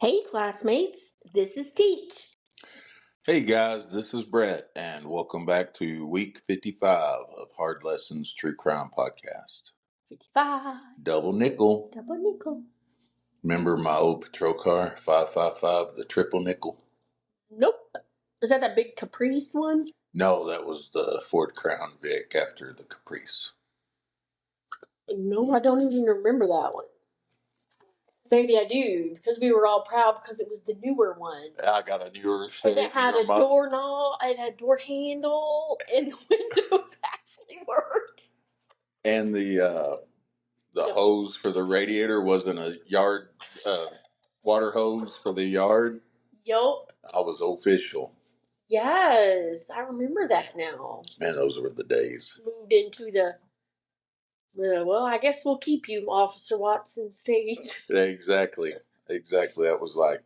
Hey, classmates, this is Teach. Hey guys, this is Brett, and welcome back to week 55 of Hard Lessons True Crime Podcast. 55. Double nickel. Double nickel. Remember my old patrol car, 555, the triple nickel? Nope. Is that big Caprice one? No, that was the Ford Crown Vic after the Caprice. No, I don't even remember that one. Maybe I do, because we were all proud because it was the newer one. I got a newer And it had a doorknob, it had a door handle, and the windows actually worked. And the hose for the radiator wasn't a yard water hose for the yard. Yup. I was official. Yes, I remember that now. Man, those were the days. Moved into well, I guess we'll keep you, Officer Watson stage. Exactly. That was like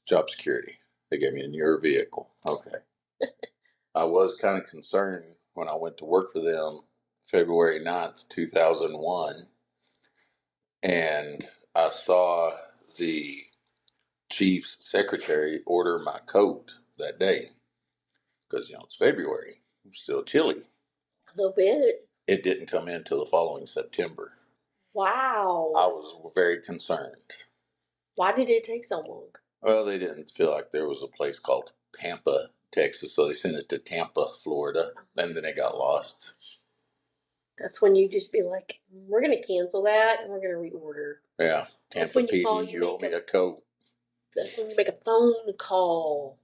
job security. They gave me a newer vehicle. Okay. I was kind of concerned when I went to work for them February 9th, 2001, and I saw the chief's secretary order my coat that day because, it's February. It's still chilly. A little bit. It didn't come in until the following September. Wow. I was very concerned. Why did it take so long? Well, they didn't feel like there was a place called Pampa, Texas, so they sent it to Tampa, Florida, and then it got lost. That's when you just be like, we're going to cancel that and we're going to reorder. Yeah, That's Tampa when you call, PD, you owe me a coat. That's when you make a phone call.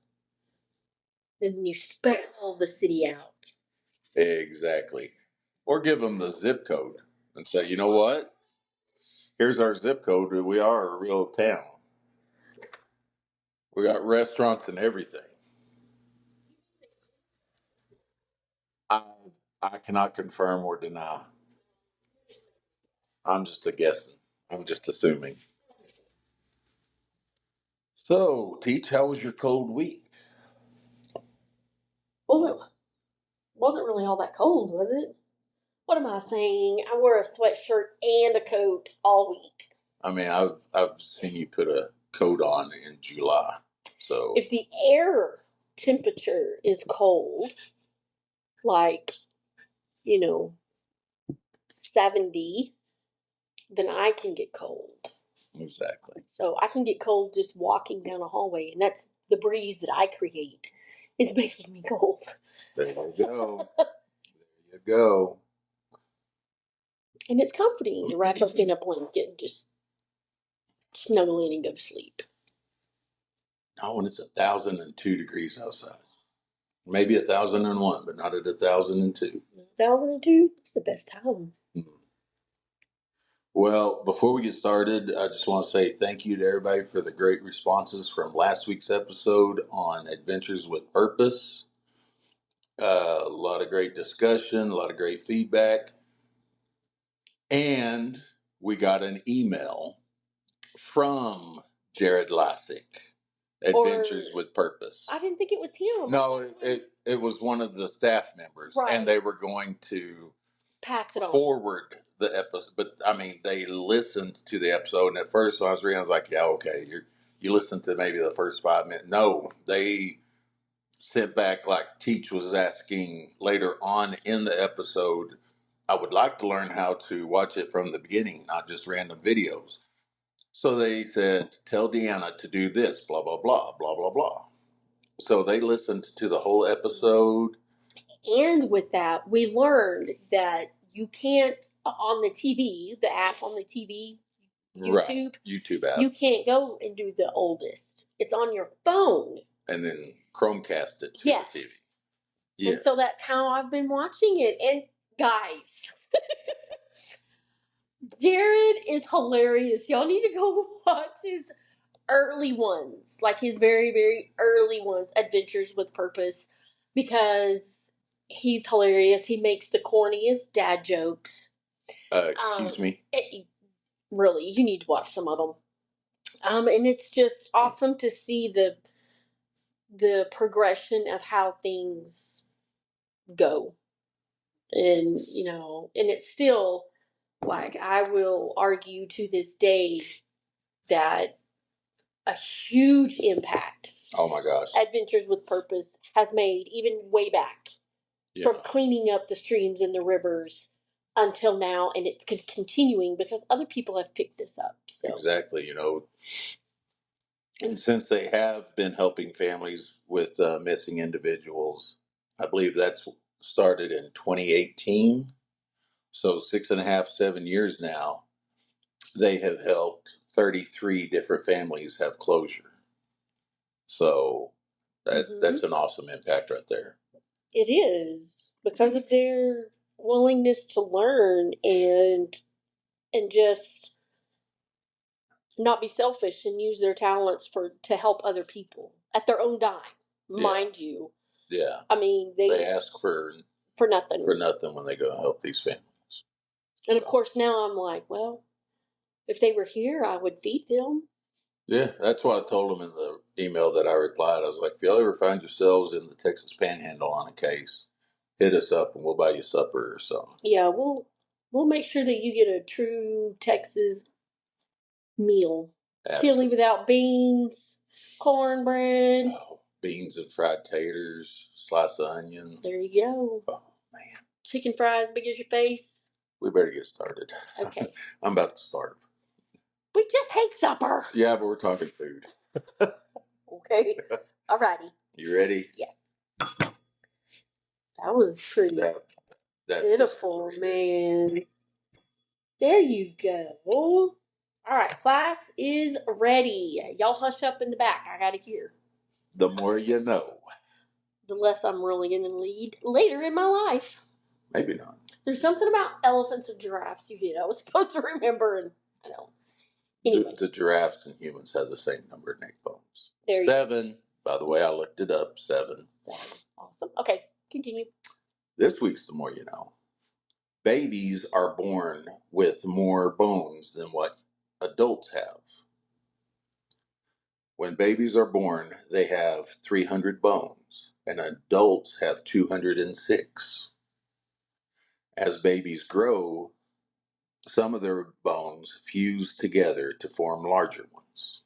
And you spell the city out. Exactly. Or give them the zip code and say, you know what? Here's our zip code. We are a real town. We got restaurants and everything. I cannot confirm or deny. I'm just a guessing. I'm just assuming. So, Teach, how was your cold week? Well, it wasn't really all that cold, was it? What am I saying? I wore a sweatshirt and a coat all week. I mean, I've seen you put a coat on in July. So if the air temperature is cold, like, 70, then I can get cold. Exactly. So I can get cold just walking down a hallway, and that's the breeze that I create is making me cold. There you go. There you go. And it's comforting to wrap up in a blanket and just snuggle in and go to sleep. Not when it's 1,002 degrees outside. Maybe 1,001, but not at 1,002. 1,002? It's the best time. Well, before we get started, I just want to say thank you to everybody for the great responses from last week's episode on Adventures with Purpose. A lot of great discussion, a lot of great feedback. And we got an email from Jared Lassick, Adventures with Purpose. I didn't think it was him. No, it was one of the staff members, Right. And they were going to pass it on. forward the episode. But I mean, they listened to the episode, and at first when I was reading, I was like, "Yeah, okay, you listened to maybe the first 5 minutes." No, they sent back like Teach was asking later on in the episode. I would like to learn how to watch it from the beginning, not just random videos. So they said, tell Deanna to do this, blah, blah, blah, blah, blah, blah. So they listened to the whole episode. And with that, we learned that you can't, on the TV, the app on the TV, YouTube, right. YouTube app. You can't go and do the oldest. It's on your phone. And then Chromecast it to the TV. Yeah. And so that's how I've been watching it. And guys, Jared is hilarious. Y'all need to go watch his early ones, like his very, very early ones, Adventures with Purpose, because he's hilarious. He makes the corniest dad jokes. Excuse me? Really, you need to watch some of them. And it's just awesome to see the progression of how things go. And, and it's still, like, I will argue to this day that a huge impact. Oh my gosh. Adventures with Purpose has made, even way back, from Yeah. cleaning up the streams and the rivers until now, and it's continuing because other people have picked this up. So Exactly, and since they have been helping families with missing individuals, I believe that's started in 2018. So 6.5, 7 years now, they have helped 33 different families have closure. So that's an awesome impact right there. It is because of their willingness to learn and just not be selfish and use their talents to help other people at their own dime, mind you. Yeah. I mean, they ask for nothing when they go help these families. And of course, now I'm like, well, if they were here, I would feed them. Yeah, that's what I told them in the email that I replied. I was like, if y'all ever find yourselves in the Texas Panhandle on a case, hit us up and we'll buy you supper or something. Yeah, we'll make sure that you get a true Texas meal. Absolutely. Chili without beans, cornbread. Oh, beans and fried taters, slice of onion. There you go. Oh, man. Chicken fries big as your face. We better get started. Okay. I'm about to starve. We just hate supper. Yeah, but we're talking food. Okay. Alrighty. You ready? Yes. That was pretty that pitiful, man. There you go. All right, class is ready. Y'all hush up in the back. I gotta hear. The more you know. The less I'm really gonna lead later in my life. Maybe not. There's something about elephants and giraffes you did. I was supposed to remember, and I don't. Anyway. The giraffes and humans have the same number of neck bones. There 7. By the way, I looked it up. 7. Awesome. Okay, continue. This week's The More You Know. Babies are born with more bones than what adults have. When babies are born, they have 300 bones, and adults have 206. As babies grow, some of their bones fuse together to form larger ones.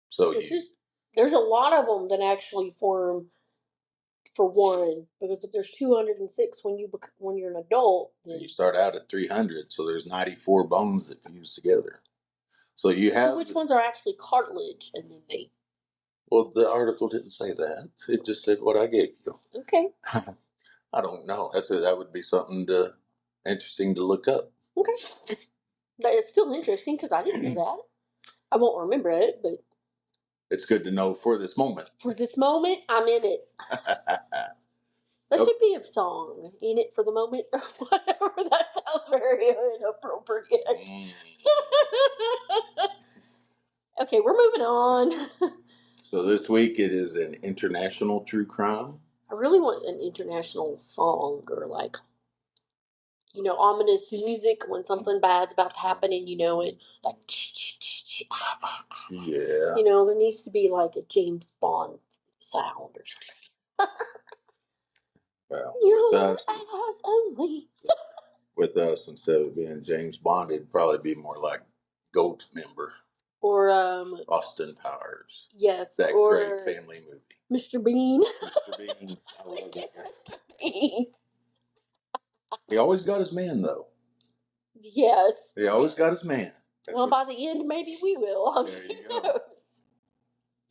So there's a lot of them that actually form for one, because if there's 206 when you're an adult, then you start out at 300, so there's 94 bones that fuse together. So which ones are actually cartilage, and then they? Well, the article didn't say that. It just said what I gave you. Okay. I don't know. That would be something interesting to look up. Okay. But it's still interesting because I didn't know that. I won't remember it, but it's good to know for this moment. For this moment, I'm in it. That should be a song. In it for the moment, or whatever. That sounds very inappropriate. Okay, we're moving on. So this week it is an international true crime. I really want an international song or ominous music when something bad's about to happen and you know it. Like, yeah. There needs to be like a James Bond sound or something. Well, only. With us, instead of being James Bond, it'd probably be more like Goldmember. Or Austin Powers. Yes. That great family movie. Mr. Bean. Mr. Bean. I love that. Mr. Bean. He always got his man, though. Yes. He always got his man. Well, by the end, maybe we will. There you go.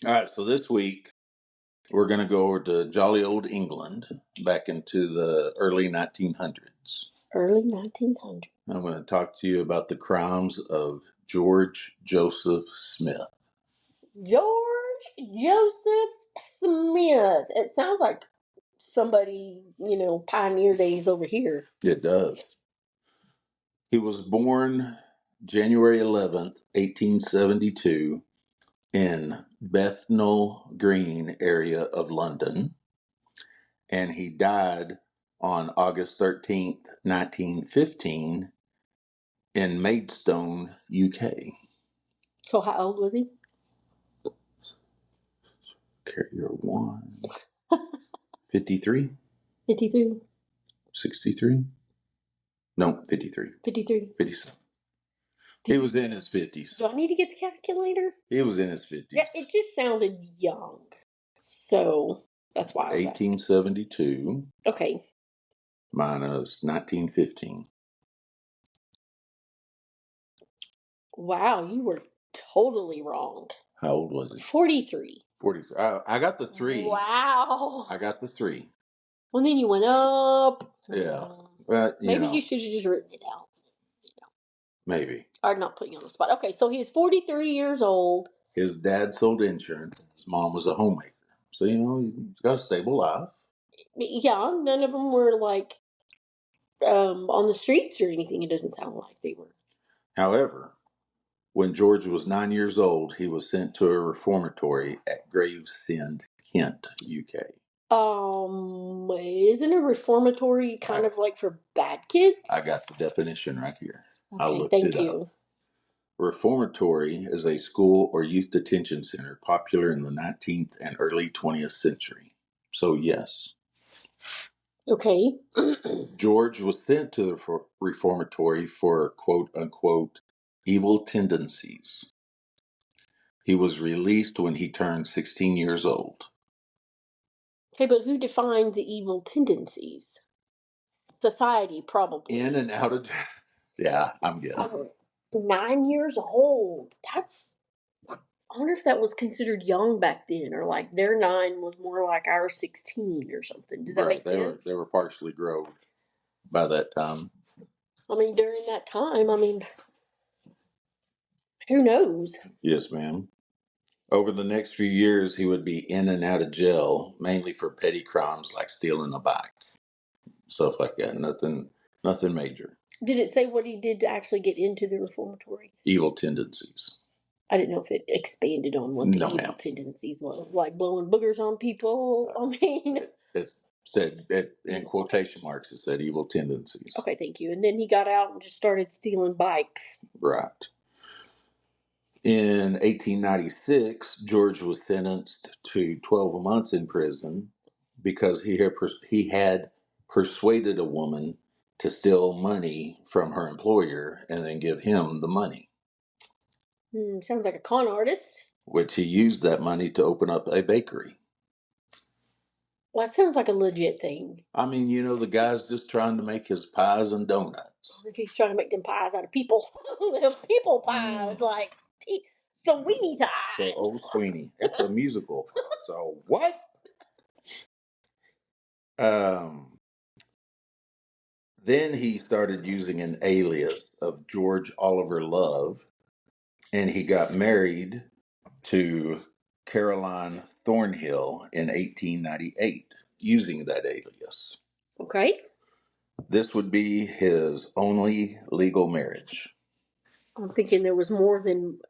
All right, so this week we're going to go over to jolly old England, back into the early 1900s. Early 1900s. I'm going to talk to you about the crimes of George Joseph Smith. George Joseph Smith. It sounds like somebody, pioneer days over here. It does. He was born January 11th, 1872, in Bethnal Green area of London, and he died on August 13th, 1915, in Maidstone, UK. So how old was he? Carrier 1. 53? 53. 63? No, 53. 53. 57. He was in his 50s. Do I need to get the calculator? He was in his 50s. Yeah, it just sounded young. So that's why I was asking. 1872 Okay. minus 1915. Wow, you were totally wrong. How old was he? 43. 43. I got the 3. Wow. I got the 3. Well, then you went up. Yeah. But, Maybe you should have just written it out. Maybe. Or not putting you on the spot. Okay, so he's 43 years old. His dad sold insurance. His mom was a homemaker. So, he's got a stable life. Yeah, none of them were like on the streets or anything. It doesn't sound like they were. However, when George was 9 years old, he was sent to a reformatory at Gravesend, Kent, UK. Isn't a reformatory kind of like for bad kids? I got the definition right here. Okay, I looked thank it you. up. Reformatory is a school or youth detention center popular in the 19th and early 20th century. So, yes. Okay. George was sent to the reformatory for quote unquote evil tendencies. He was released when he turned 16 years old. Okay, but who defined the evil tendencies? Society, probably. In and out of. Yeah, I'm guessing. 9 years old. I wonder if that was considered young back then, or like their 9 was more like our 16 or something. Does that make sense? They were partially grown by that time. I mean, during that time, who knows? Yes, ma'am. Over the next few years, he would be in and out of jail, mainly for petty crimes like stealing a bike, stuff like that. Nothing major. Did it say what he did to actually get into the reformatory? Evil tendencies. I didn't know if it expanded on what the evil tendencies were, like blowing boogers on people. It said in quotation marks. It said evil tendencies. Okay, thank you. And then he got out and just started stealing bikes. Right. In 1896, George was sentenced to 12 months in prison because he had persuaded a woman to steal money from her employer and then give him the money. Sounds like a con artist. Which he used that money to open up a bakery. Well, that sounds like a legit thing. I mean, the guy's just trying to make his pies and donuts. If he's trying to make them pies out of people. People pies, like Sweeney pies. So, Sweeney. It's a musical. So, what? Then he started using an alias of George Oliver Love, and he got married to Caroline Thornhill in 1898 using that alias. Okay. This would be his only legal marriage. I'm thinking there was more than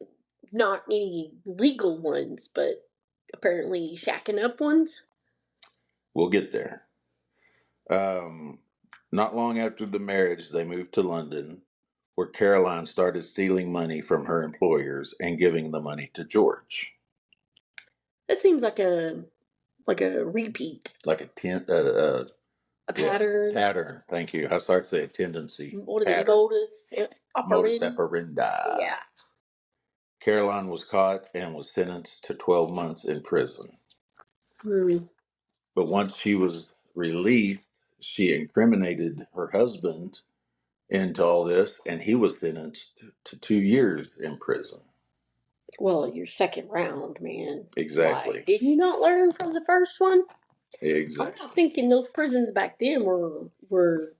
not any legal ones, but apparently shacking up ones. We'll get there. Not long after the marriage, they moved to London, where Caroline started stealing money from her employers and giving the money to George. That seems like a repeat. Like a pattern. Pattern. Thank you. I started to say tendency. What is it? Modus operandi. Yeah. Caroline was caught and was sentenced to 12 months in prison. But once she was released, she incriminated her husband into all this, and he was sentenced to 2 years in prison. Well, your second round, man. Exactly. Why? Did you not learn from the first one? Exactly. I'm not thinking those prisons back then were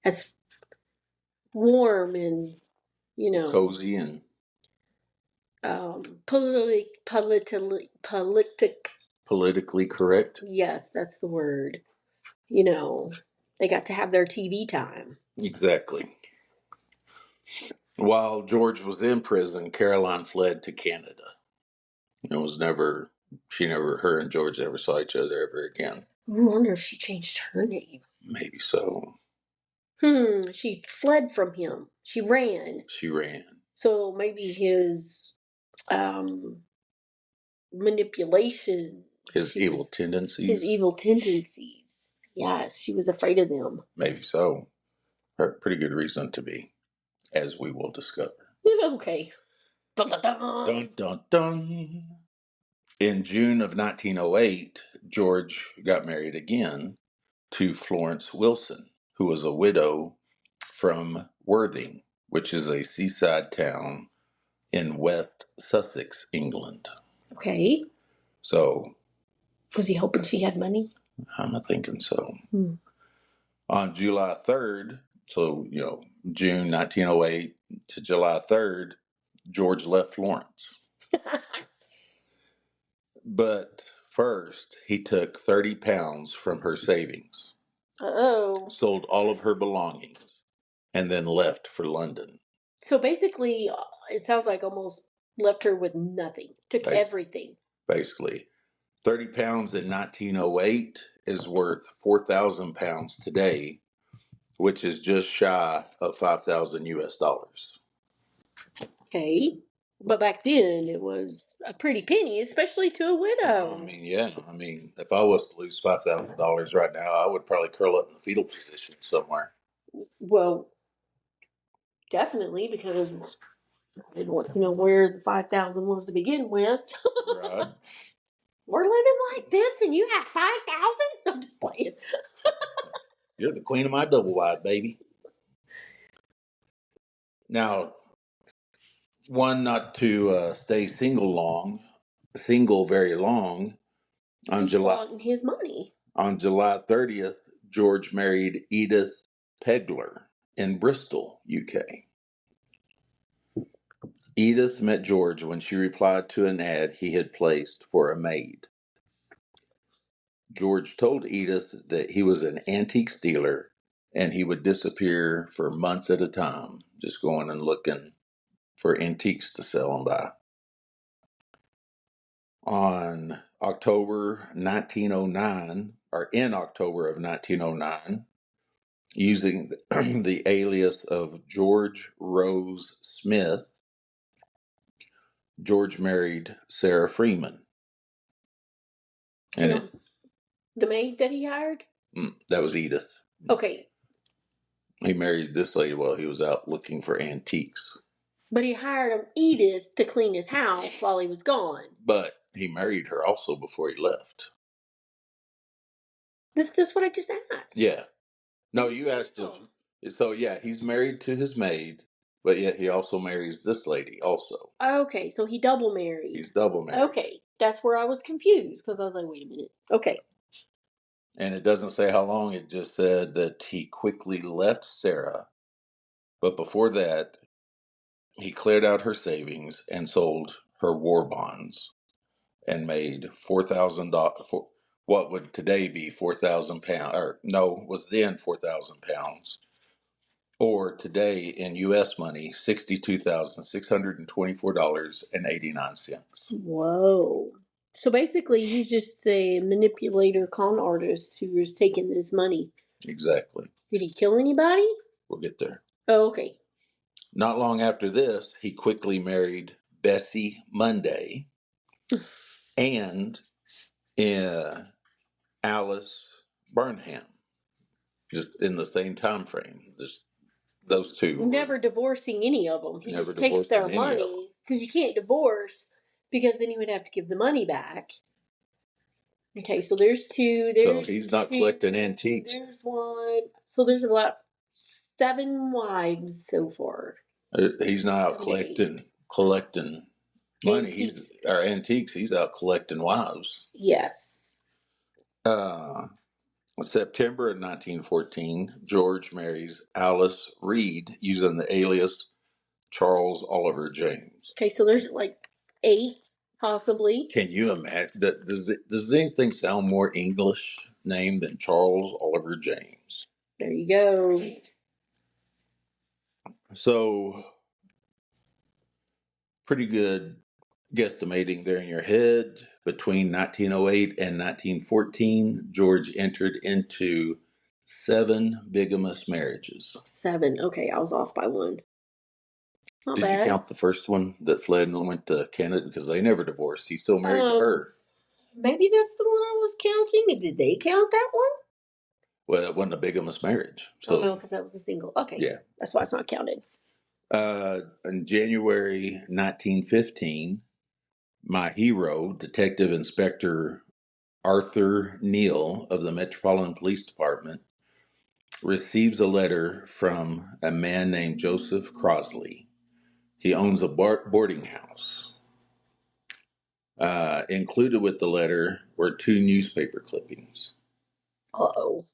as warm and cozy and politically correct. Yes, that's the word. They got to have their TV time. Exactly. While George was in prison, Caroline fled to Canada. Her and George never saw each other ever again. I wonder if she changed her name. Maybe so. She fled from him. She ran. So maybe his manipulation. His evil tendencies. Yes, she was afraid of them. Maybe so. Pretty good reason to be. as we will discover. Okay. Dun, dun, dun. Dun, dun, dun. In June of 1908, George got married again to Florence Wilson, who was a widow from Worthing, which is a seaside town in West Sussex, England. Okay. So Was he hoping she had money? I'm thinking so. Hmm. On July 3rd, so, June 1908 to July 3rd, George left Florence. But first, he took 30 pounds from her savings, Oh. sold all of her belongings, and then left for London. So basically, it sounds like almost left her with nothing. Took everything. Basically, 30 pounds in 1908 is worth 4,000 pounds today, which is just shy of 5,000 US dollars. Okay. But back then, it was a pretty penny, especially to a widow. I mean, if I was to lose $5,000 right now, I would probably curl up in the fetal position somewhere. Well, definitely, because I didn't want to know where the 5,000 was to begin with. Right. We're living like this, and you have 5,000? I'm just playing. You're the queen of my double wide, baby. Now, one not to stay single very long. On His money. On July 30th, George married Edith Pegler in Bristol, UK. Edith met George when she replied to an ad he had placed for a maid. George told Edith that he was an antique dealer and he would disappear for months at a time, just going and looking for antiques to sell and buy. In October of 1909, using the alias of George Rose Smith, George married Sarah Freeman. And the maid that he hired? That was Edith. Okay. He married this lady while he was out looking for antiques. But he hired Edith to clean his house while he was gone. But he married her also before he left. This what I just asked. Yeah. No, you asked him. So, yeah, he's married to his maid, but yet he also marries this lady also. Okay, so he double married. He's double married. Okay, that's where I was confused because I was like, wait a minute. Okay. And it doesn't say how long, it just said that he quickly left Sarah. But before that, he cleared out her savings and sold her war bonds and made $4,000 for what would today be 4,000 pounds, or no, was then 4,000 pounds, or today in U.S. money, $62,624.89. Whoa. So basically, he's just a manipulator, con artist who is taking this money. Exactly. Did he kill anybody? We'll get there. Oh, okay. Not long after this, he quickly married Bessie Monday and Alice Burnham, just in the same time frame. Just those two. Never divorcing any of them. He just takes their money because you can't divorce because then he would have to give the money back. Okay, so there's two. So he's not collecting antiques. There's one. So there's about 7 wives so far. He's not out collecting money. Antiques. Antiques. He's out collecting wives. Yes. September of 1914, George marries Alice Reed using the alias Charles Oliver James. Okay, so there's like 8, possibly. Can you imagine? Does anything sound more English name than Charles Oliver James? There you go. So, pretty good guesstimating there in your head. Between 1908 and 1914, George entered into 7 bigamous marriages. 7. Okay, I was off by 1. Not Did bad. You count the first one that fled and went to Canada? Because they never divorced. He still married to her. Maybe that's the one I was counting. Did they count that one? Well, it wasn't a bigamous marriage. So, no, because that was a single. Okay. Yeah. That's why it's not counted. In January 1915, my hero, Detective Inspector Arthur Neal of the Metropolitan Police Department, receives a letter from a man named Joseph Crosley. He owns a boarding house. Included with the letter were two newspaper clippings. Uh-oh.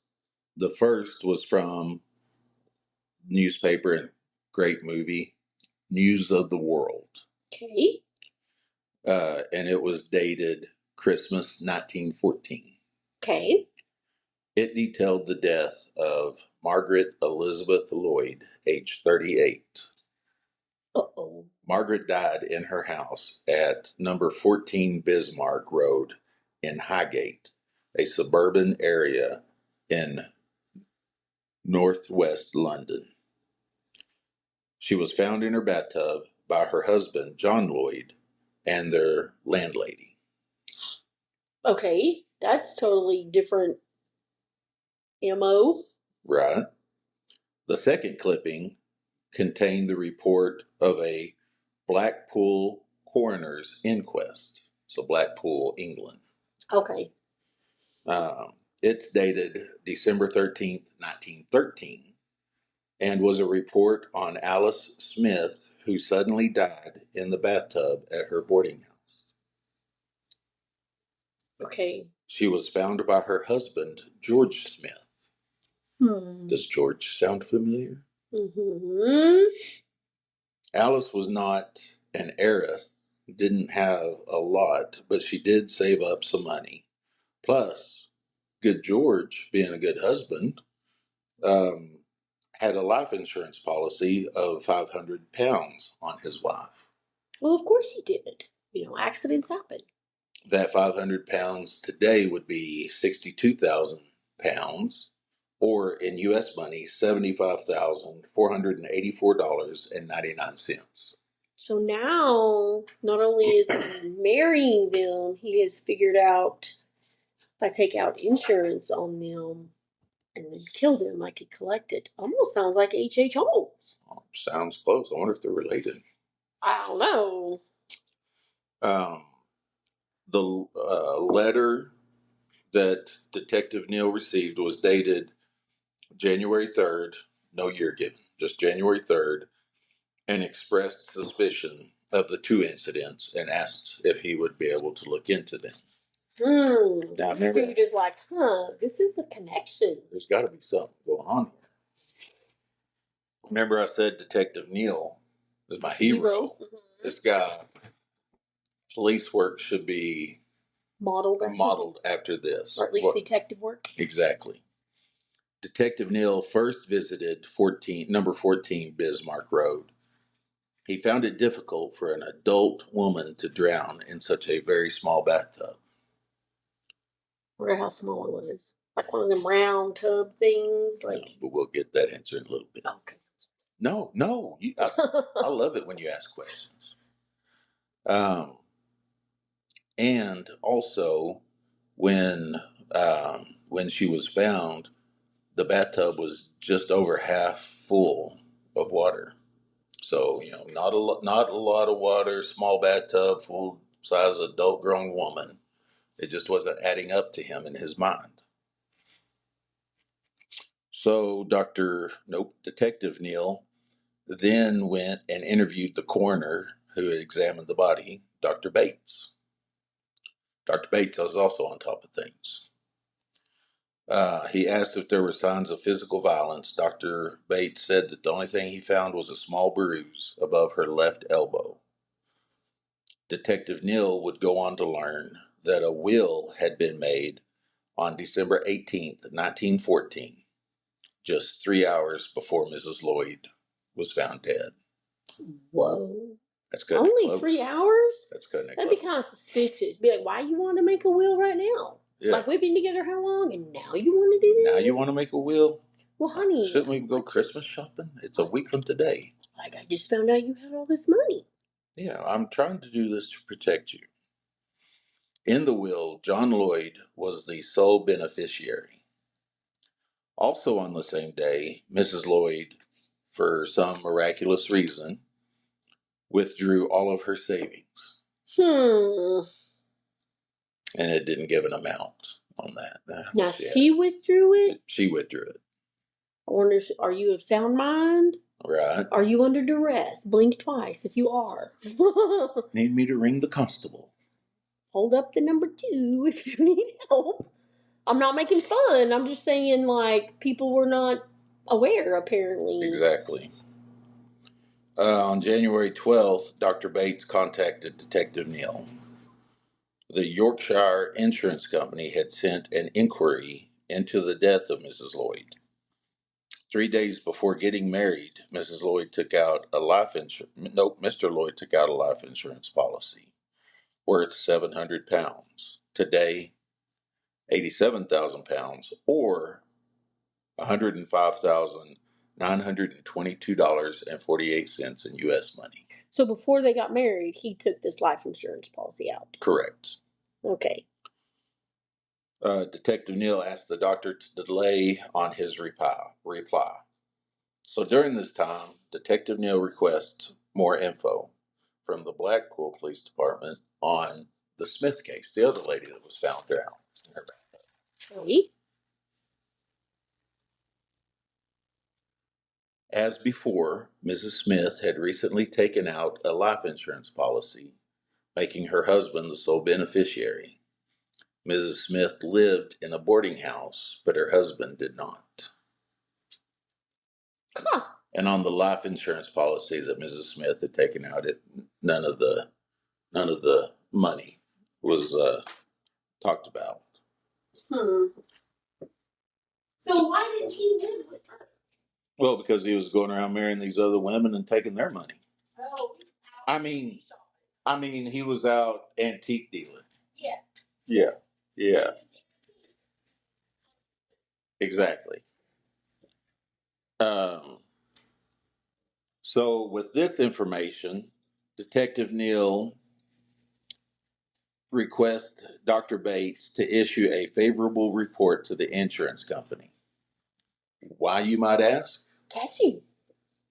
The first was from newspaper and great movie, News of the World. Okay. And it was dated Christmas 1914. Okay. It detailed the death of Margaret Elizabeth Lloyd, age 38. Uh-oh. Margaret died in her house at number 14 Bismarck Road in Highgate, a suburban area in northwest London. She was found in her bathtub by her husband, John Lloyd, and their landlady. Okay. That's totally different MO. Right. The second clipping contained the report of a Blackpool coroner's inquest. So, Blackpool, England. Okay. It's dated December 13th, 1913, and was a report on Alice Smith, who suddenly died in the bathtub at her boarding house. Okay. She was found by her husband, George Smith. Does George sound familiar? Mm-hmm. Alice was not an heiress, didn't have a lot, but she did save up some money. Plus, good George, being a good husband, um, had a life insurance policy of £500 on his wife. Well, of course he did. Accidents happen. That £500 today would be £62,000, or in U.S. money, $75,484.99. So now, not only is he marrying them, he has figured out if I take out insurance on them and then kill them, I could collect it. Almost sounds like H.H. Holmes. Oh, sounds close. I wonder if they're related. I don't know. Um, the letter that Detective Neal received was dated January 3rd, no year given, just January 3rd, and expressed suspicion of the two incidents and asked if he would be able to look into them. Now, remember, You're just like, this is the connection. there's got to be something going on here. Remember, I said Detective Neal is my hero. Mm-hmm. This guy, police work should be modeled after this. Or at least detective work. Exactly. Detective Neal first visited number 14 Bismarck Road. He found it difficult for an adult woman to drown in such a very small bathtub. I wonder how small it was. Like one of them round tub things. No, but we'll get that answer in a little bit. Okay. No, I love it when you ask questions. And also, when when she was found, the bathtub was just over half full of water. So not a lot of water. Small bathtub, full size adult grown woman. It just wasn't adding up to him in his mind. So Detective Neal then went and interviewed the coroner who examined the body, Dr. Bates. Dr. Bates was also on top of things. He asked if there were signs of physical violence. Dr. Bates said that the only thing he found was a small bruise above her left elbow. Detective Neal would go on to learn that a will had been made on December 18th, 1914, just 3 hours before Mrs. Lloyd was found dead. Whoa. That's cutting Only close. 3 hours? That's cutting it That'd close. be kind of suspicious. Be like, why you want to make a will right now? Yeah. Like, we've been together how long, and now you want to do this? Now you want to make a will? Well, honey. Shouldn't we go Christmas shopping? It's a week from today. Like, I just found out you had all this money. Yeah, I'm trying to do this to protect you. In the will, John Lloyd was the sole beneficiary. Also on the same day, Mrs. Lloyd for some miraculous reason, withdrew all of her savings. Hmm. And it didn't give an amount on that. Now she withdrew it? She withdrew it. I wonder, are you of sound mind? Right. Are you under duress? Blink twice if you are. Need me to ring the constable. Hold up the number 2 if you need help. I'm not making fun. I'm just saying, like, people were not aware, apparently. Exactly. On January 12th, Dr. Bates contacted Detective Neal. The Yorkshire Insurance Company had sent an inquiry into the death of Mrs. Lloyd. 3 days before getting married, Mrs. Lloyd took out a life insurance. Nope, Mr. Lloyd took out a life insurance policy worth £700. Today, £87,000, or $105,922.48 in U.S. money. So before they got married, he took this life insurance policy out. Correct. Okay. Detective Neal asked the doctor to delay on his reply. So during this time, Detective Neal requests more info from the Blackpool Police Department on the Smith case, the other lady that was found drowned. Okay. As before, Mrs. Smith had recently taken out a life insurance policy, making her husband the sole beneficiary. Mrs. Smith lived in a boarding house, but her husband did not. Huh. And on the life insurance policy that Mrs. Smith had taken out, none of the money was talked about. Hmm. So why didn't he live with her? Well, because he was going around marrying these other women and taking their money. Oh. I mean, he was out antique dealing. Yeah. Yeah. Yeah. Exactly. So with this information, Detective Neal requests Dr. Bates to issue a favorable report to the insurance company. Why, you might ask? Catchy.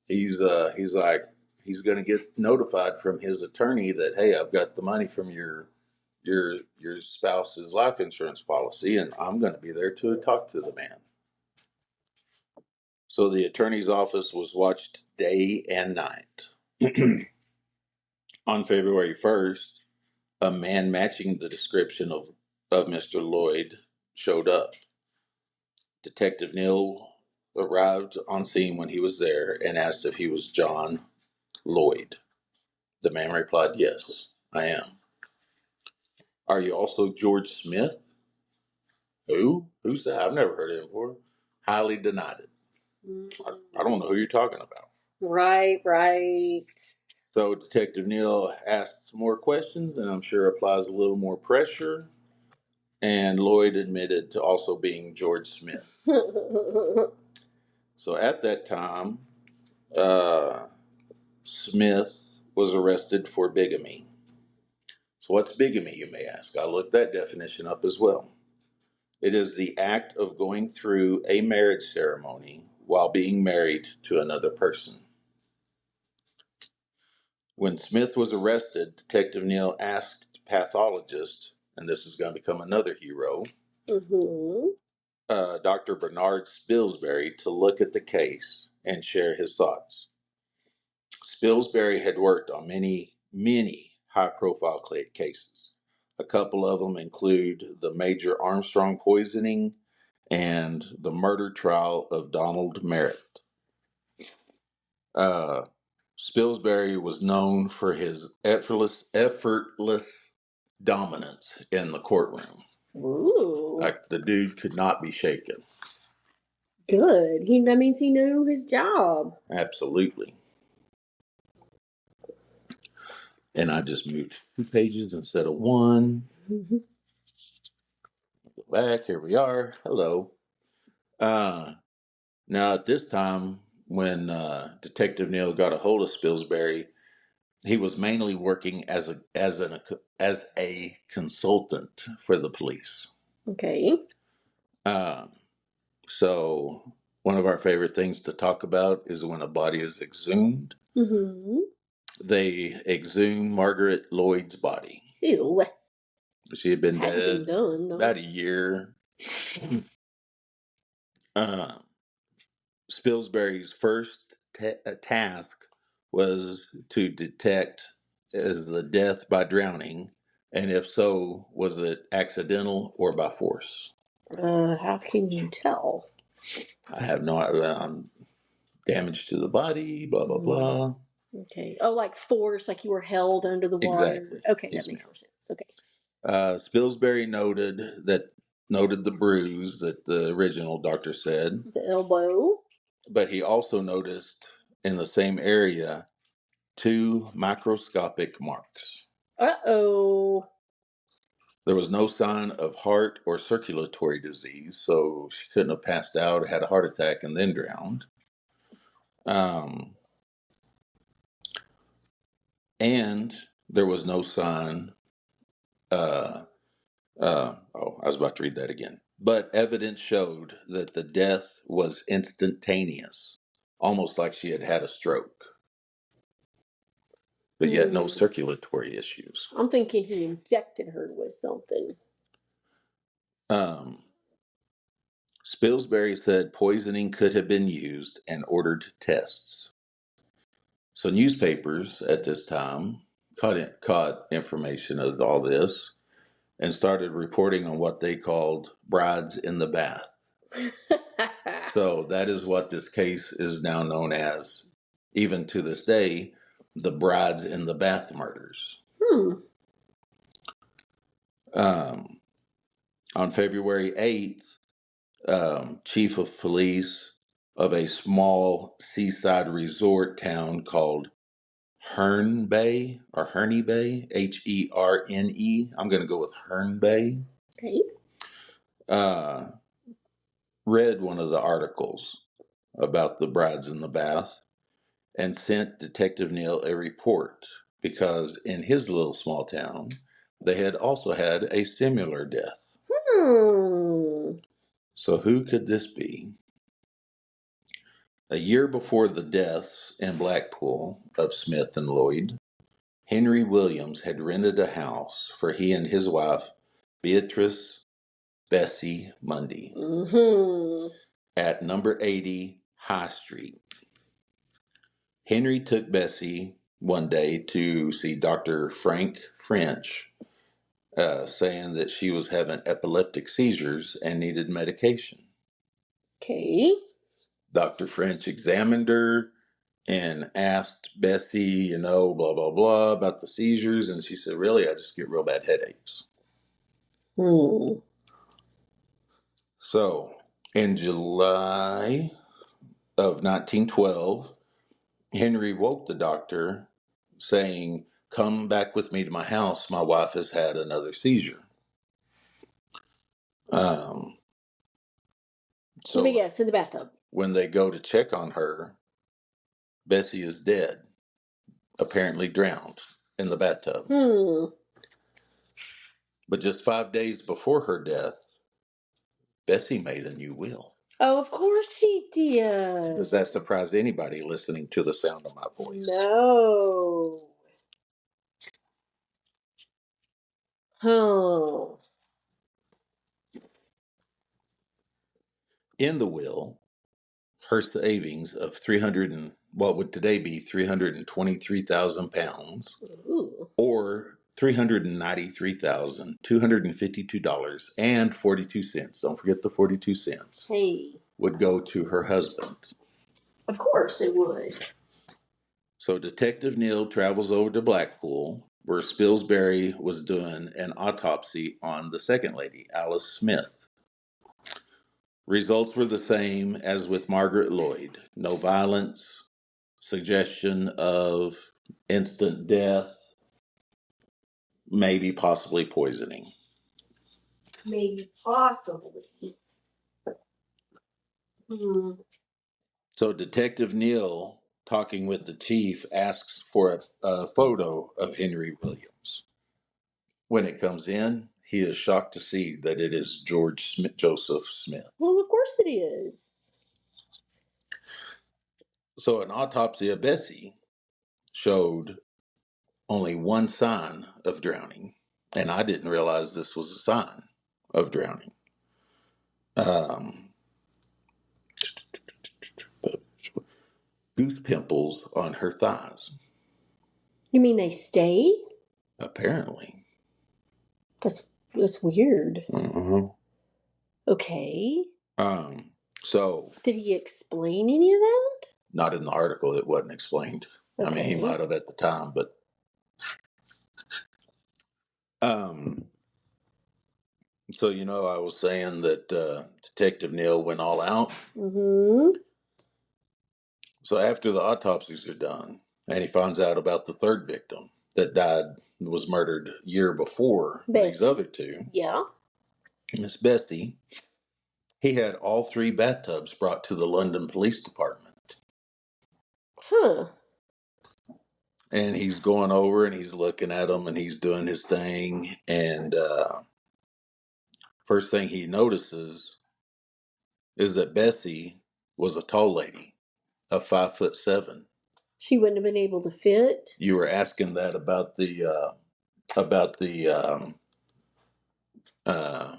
He's like, he's going to get notified from his attorney that, hey, I've got the money from your spouse's life insurance policy, and I'm going to be there to talk to the man. So the attorney's office was watched day and night. On February 1st, a man matching the description of Mr. Lloyd showed up. Detective Neal arrived on scene when he was there and asked if he was John Lloyd. The man replied, yes, I am. Are you also George Smith? Who? Who's that? I've never heard of him before. Highly denied it. I don't know who you're talking about. Right. So Detective Neal asked more questions and I'm sure applies a little more pressure. And Lloyd admitted to also being George Smith. So at that time, Smith was arrested for bigamy. So what's bigamy, you may ask? I looked that definition up as well. It is the act of going through a marriage ceremony while being married to another person. When Smith was arrested, Detective Neal asked pathologist, and this is going to become another hero, Dr. Bernard Spilsbury, to look at the case and share his thoughts. Spilsbury had worked on many high-profile cases. A couple of them include the Major Armstrong poisoning and the murder trial of Donald Merritt. Spilsbury was known for his effortless dominance in the courtroom. Ooh. Like, the dude could not be shaken. Good. That means he knew his job. Absolutely. And I just moved 2 pages instead of 1. Go back. Here we are. Hello. Now, at this time, when Detective Neal got a hold of Spilsbury, he was mainly working as a consultant for the police. Okay. So one of our favorite things to talk about is when a body is exhumed. Mm-hmm. They exhumed Margaret Lloyd's body. Ew. She had been Hadn't been dead done, no. about a year. uh, Spilsbury's first task was to detect is the death by drowning, and if so, was it accidental or by force? How can you tell? I have no damage to the body, blah blah Mm, blah. okay. Oh, like force, like you were held under the water. Exactly. Okay, that Yes, makes ma'am. more sense. Okay. Spilsbury noted the bruise that the original doctor said, The elbow. but he also noticed in the same area two microscopic marks. Uh-oh. There was no sign of heart or circulatory disease, so she couldn't have passed out or had a heart attack and then drowned. Um, and there was no sign. I was about to read that again. But evidence showed that the death was instantaneous, almost like she had had a stroke, but yet no Hmm. circulatory issues. I'm thinking he injected her with something. Um, Spilsbury said poisoning could have been used and ordered tests. So newspapers at this time caught information of all this and started reporting on what they called brides in the bath. So that is what this case is now known as, even to this day, the brides in the bath murders. Hmm. Um, on February 8th, chief of police of a small seaside resort town called Herne Bay or Herne Bay, Herne. I'm going to go with Herne Bay. Okay. Uh, read one of the articles about the brides in the bath and sent Detective Neal a report because in his little small town, they had also had a similar death. Hmm. So who could this be? A year before the deaths in Blackpool of Smith and Lloyd, Henry Williams had rented a house for he and his wife, Beatrice Bessie Mundy, Mm-hmm. at number 80 High Street. Henry took Bessie one day to see Dr. Frank French, saying that she was having epileptic seizures and needed medication. Okay. Dr. French examined her and asked Bessie, blah, blah, blah, about the seizures. And she said, really, I just get real bad headaches. Hmm. So in July of 1912, Henry woke the doctor saying, come back with me to my house. My wife has had another seizure. Um, Let me so guess, in the bathtub. when they go to check on her, Bessie is dead, apparently drowned in the bathtub. Hmm. But just 5 days before her death, Bessie made a new will. Oh, of course she did. Does that surprise anybody listening to the sound of my voice? No. Huh. In the will, her savings of 300 and what would today be £323,000 Ooh. or $393,252.42. Don't forget the 42 cents. Hey. Would go to her husband. Of course it would. So Detective Neal travels over to Blackpool, where Spilsbury was doing an autopsy on the second lady, Alice Smith. Results were the same as with Margaret Lloyd. No violence, suggestion of instant death, maybe possibly poisoning. Maybe possibly. Hmm. So Detective Neal, talking with the chief, asks for a photo of Henry Williams. When it comes in, he is shocked to see that it is Joseph Smith. Well, of course it is. So an autopsy of Bessie showed only one sign of drowning, and I didn't realize this was a sign of drowning. Goose pimples on her thighs, You mean they stay? apparently. That's weird. Mm-hmm. Okay. So, Did he explain any of that? not in the article, it wasn't explained. I mean, he Okay. might have at the time, but so I was saying that Detective Neal went all out. Mm-hmm. So after the autopsies are done, and he finds out about the third victim that was murdered a year before these Bessie. other two, Yeah. Miss Bessie, he had all three bathtubs brought to the London Police Department. Huh. And he's going over and he's looking at them and he's doing his thing. And first thing he notices is that Bessie was a tall lady of 5'7". She wouldn't have been able to fit. You were asking that about uh,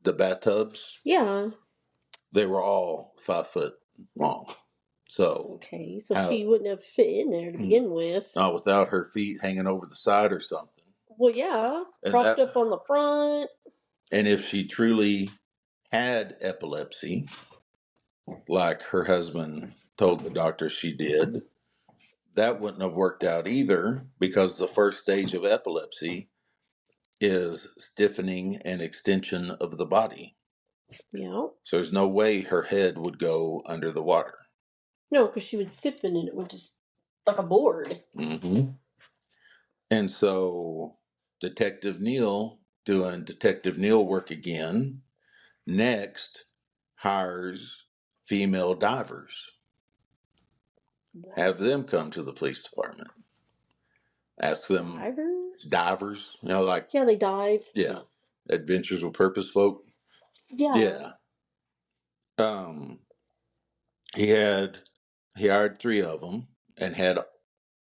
the bathtubs. Yeah. They were all 5 foot long. So Okay. So how she wouldn't have fit in there to begin with. not without her feet hanging over the side or something. Well, yeah. And Propped up on the front. and if she truly had epilepsy, like her husband told the doctor she did, that wouldn't have worked out either because the first stage of epilepsy is stiffening and extension of the body. Yeah. So there's no way her head would go under the water. No, because she would stiffen and it would just like a board. Mm-hmm. And so Detective Neal, doing Detective Neal work again, next hires female divers, have them come to the police department, ask them divers, like Yeah, they dive. yeah, Yes. Adventures with Purpose folk. Yeah. Yeah. He hired three of them and had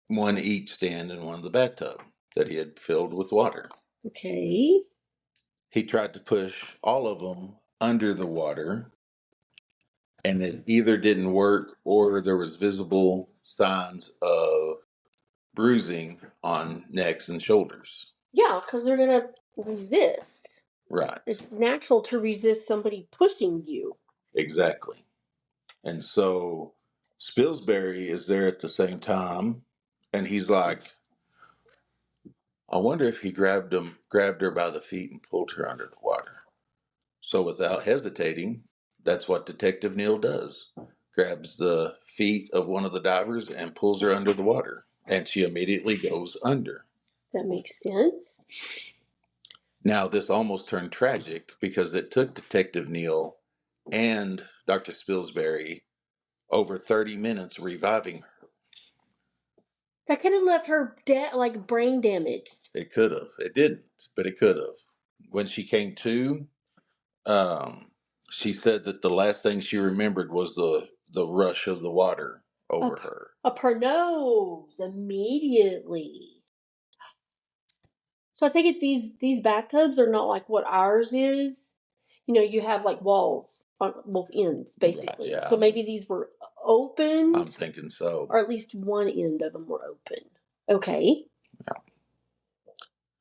one each stand in one of the bathtub that he had filled with water. Okay. He tried to push all of them under the water, and it either didn't work or there was visible signs of bruising on necks and shoulders. Yeah, because they're gonna resist. Right. It's natural to resist somebody pushing you. Exactly. And so Spilsbury is there at the same time, and he's like, I wonder if he grabbed her by the feet and pulled her under the water. So without hesitating, that's what Detective Neal does. Grabs the feet of one of the divers and pulls her under the water. And she immediately goes under. That makes sense. Now, this almost turned tragic because it took Detective Neal and Dr. Spilsbury over 30 minutes reviving her. That could have left her like brain damaged. It could have. It didn't, but it could have. When she came to, she said that the last thing she remembered was the rush of the water over her. Up her nose immediately. So I think these bathtubs are not like what ours is. You have like walls on both ends, basically. Right, yeah. So maybe these were open. I'm thinking so. Or at least one end of them were open. Okay.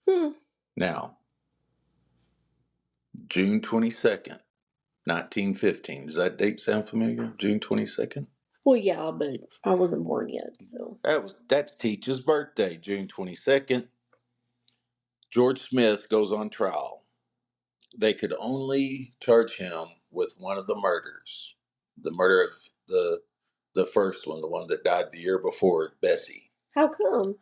Yeah. Now, June 22nd, 1915. Does that date sound familiar? June 22nd? Well, yeah, but I wasn't born yet, so. That's Teach's birthday, June 22nd. George Smith goes on trial. They could only charge him with one of the murders. The murder of the first one, the one that died the year before, Bessie. How come?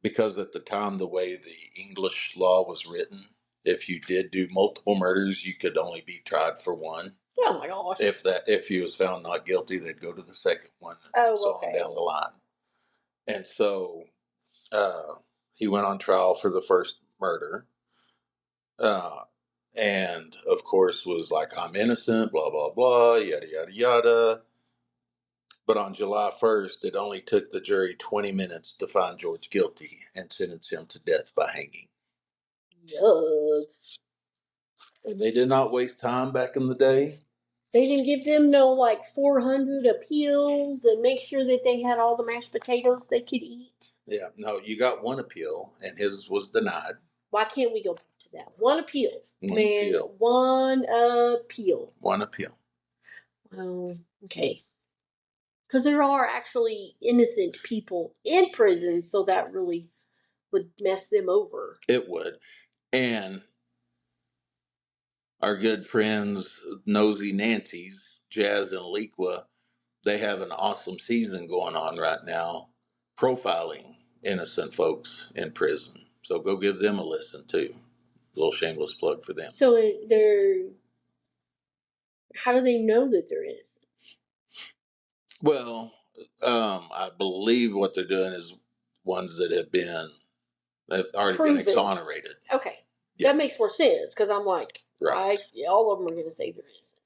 Because at the time, the way the English law was written, if you did do multiple murders, you could only be tried for one. Oh my gosh. If he was found not guilty, they'd go to the second one and so on down the line. And so he went on trial for the first murder. And of course was like, I'm innocent, blah, blah, blah, yada, yada, yada. But on July 1st, it only took the jury 20 minutes to find George guilty and sentence him to death by hanging. Yuck. And they did not waste time back in the day. They didn't give them no 400 appeals to make sure that they had all the mashed potatoes they could eat. Yeah, no, you got one appeal, and his was denied. Why can't we go back to that? One appeal. One Man, appeal. one appeal. One appeal. Well, okay. Because there are actually innocent people in prison, so that really would mess them over. It would. And our good friends, Nosy Nancy's, Jazz and Liqua, they have an awesome season going on right now, profiling innocent folks in prison. So go give them a listen too. A little shameless plug for them. So how do they know that they're innocent? Well, I believe what they're doing is ones that have already Proven. been exonerated. Okay. Yeah. That makes more sense, because I'm like, right. All of them are going to say they're innocent.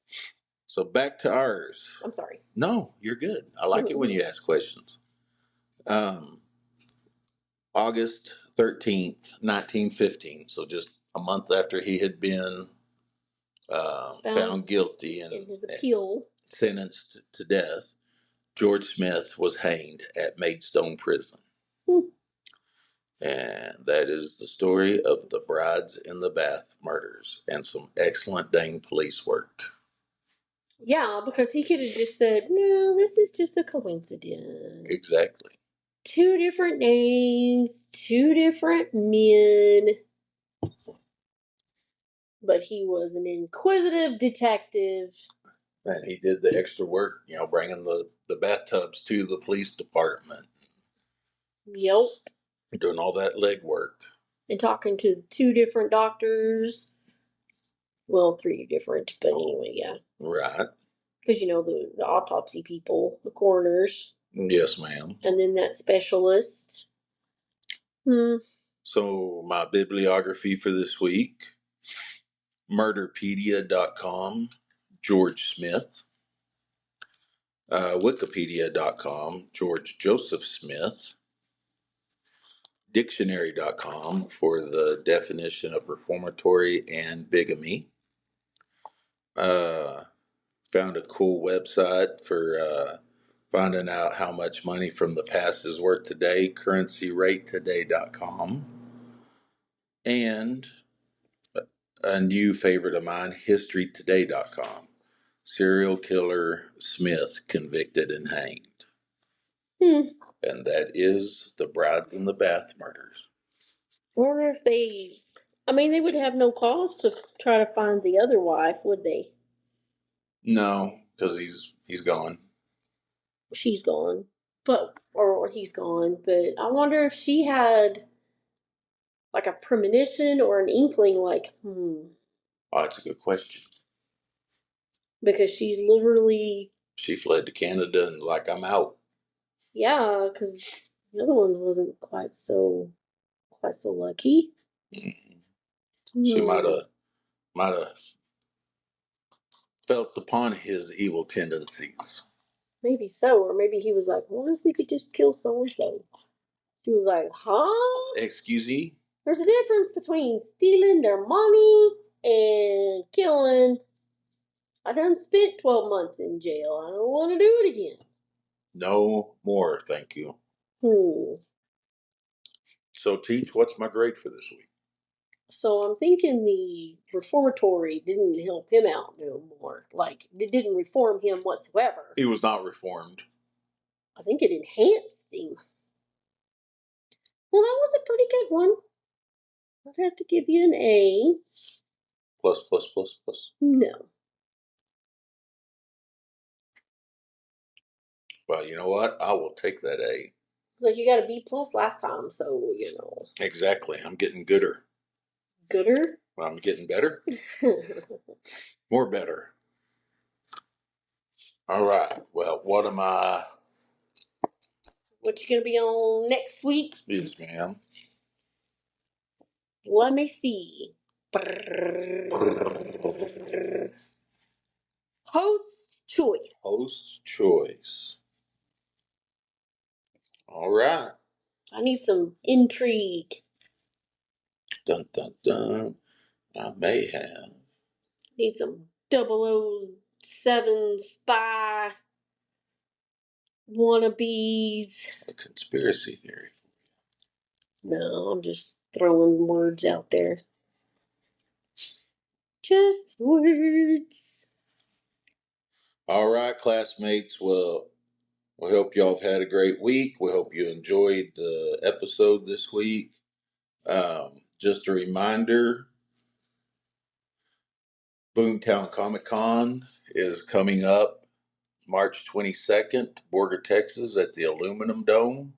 So back to ours. I'm sorry. No, you're good. I like it when you ask questions. August 13th, 1915. So just a month after he had been found guilty and in his appeal, sentenced to death, George Smith was hanged at Maidstone Prison. And that is the story of the Brides in the Bath murders and some excellent dang police work. Yeah, because he could have just said, no, this is just a coincidence. Exactly. 2 different names, 2 different men. But he was an inquisitive detective. And he did the extra work, bringing the bathtubs to the police department. Yep. Doing all that legwork. And talking to 2 different doctors. Well, 3 different, but anyway, yeah. Right. Because, the autopsy people, the coroners. Yes, ma'am. And then that specialist. So my bibliography for this week, murderpedia.com, George Smith. Wikipedia.com, George Joseph Smith. Dictionary.com for the definition of reformatory and bigamy. Found a cool website for finding out how much money from the past is worth today, currencyratetoday.com. And a new favorite of mine, historytoday.com. Serial killer Smith convicted and hanged. And that is the Brides in the Bath murders. I wonder if they would have no cause to try to find the other wife, would they? No, because he's gone. She's gone. Or he's gone. But I wonder if she had a premonition or an inkling Oh, that's a good question. Because she's literally... She fled to Canada and I'm out. Yeah, because the other ones wasn't quite so lucky. Mm-hmm. She might have felt upon his evil tendencies. Maybe so, or maybe he was like, what if we could just kill so-and-so? She was like, huh? Excuse me? There's a difference between stealing their money and killing. I done spent 12 months in jail. I don't want to do it again. No more, thank you. So, Teach, what's my grade for this week? So I'm thinking the reformatory didn't help him out no more. It didn't reform him whatsoever. He was not reformed. I think it enhanced him. Well, that was a pretty good one. I'd have to give you an A. Plus. No. Well, you know what? I will take that A. So you got a B plus last time, so Exactly. I'm getting gooder. Gooder? Well, I'm getting better. More better. All right. Well, what am I? What you gonna be on next week? Yes, ma'am. Let me see. Host choice. Host choice. All right. I need some intrigue. Dun dun dun. I may have Need some 007 spy wannabes. a conspiracy theory. No, I'm just throwing words out there. Just words. All right, classmates. Well, we hope y'all have had a great week. We hope you enjoyed the episode this week. Just a reminder, Boomtown Comic Con is coming up March 22nd, Borger, Texas, at the Aluminum Dome.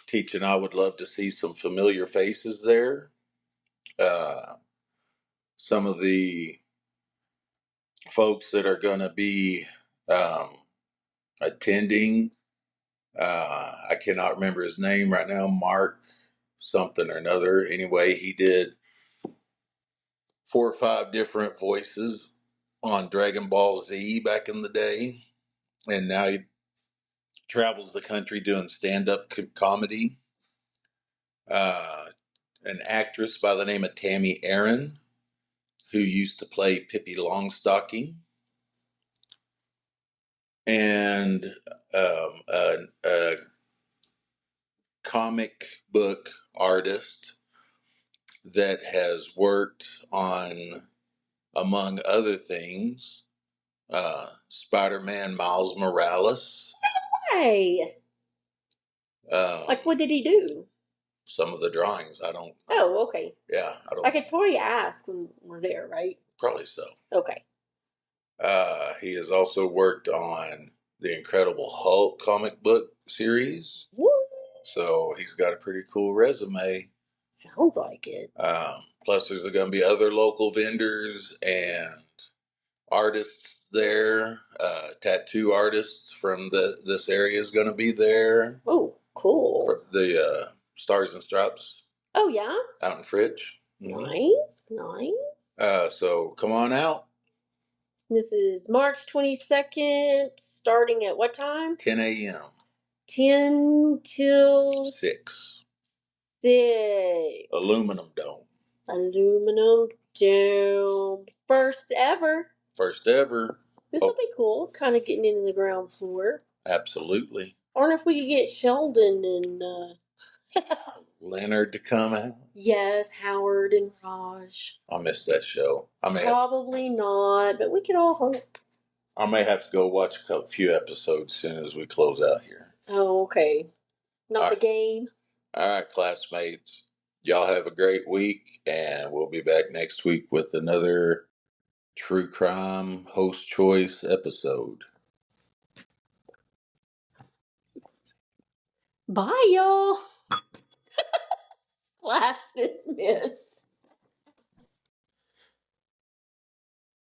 Teach and I would love to see some familiar faces there. Some of the folks that are going to be attending, I cannot remember his name right now, Mark something or another. Anyway, he did 4 or 5 different voices on Dragon Ball Z back in the day, and now he travels the country doing stand-up comedy. An actress by the name of Tammy Aaron, who used to play Pippi Longstocking, and a comic book artist that has worked on, among other things, Spider-Man Miles Morales. Hey, like what did he do? Some of the drawings, I don't. Oh, okay. Yeah, I don't. I could probably ask when we're there, right? Probably so. Okay. He has also worked on the Incredible Hulk comic book series. What? So he's got a pretty cool resume. Sounds like it. Plus, there's going to be other local vendors and artists there. Tattoo artists from this area is going to be there. Oh, cool. For the Stars and Stripes. Oh, yeah? Out in Fridge. Nice, nice. So come on out. This is March 22nd, starting at what time? 10 a.m. 10 till 6. 6. Aluminum Dome. Aluminum Dome. First ever. First ever. This will be cool, kind of getting into the ground floor. Absolutely. I wonder if we could get Sheldon and Leonard to come out. Yes, Howard and Raj. I missed that show. Probably not, but we could all hope. I may have to go watch a few episodes as soon as we close out here. Oh, okay. Not the game. All right, classmates. Y'all have a great week, and we'll be back next week with another True Crime Host Choice episode. Bye, y'all. Class dismissed.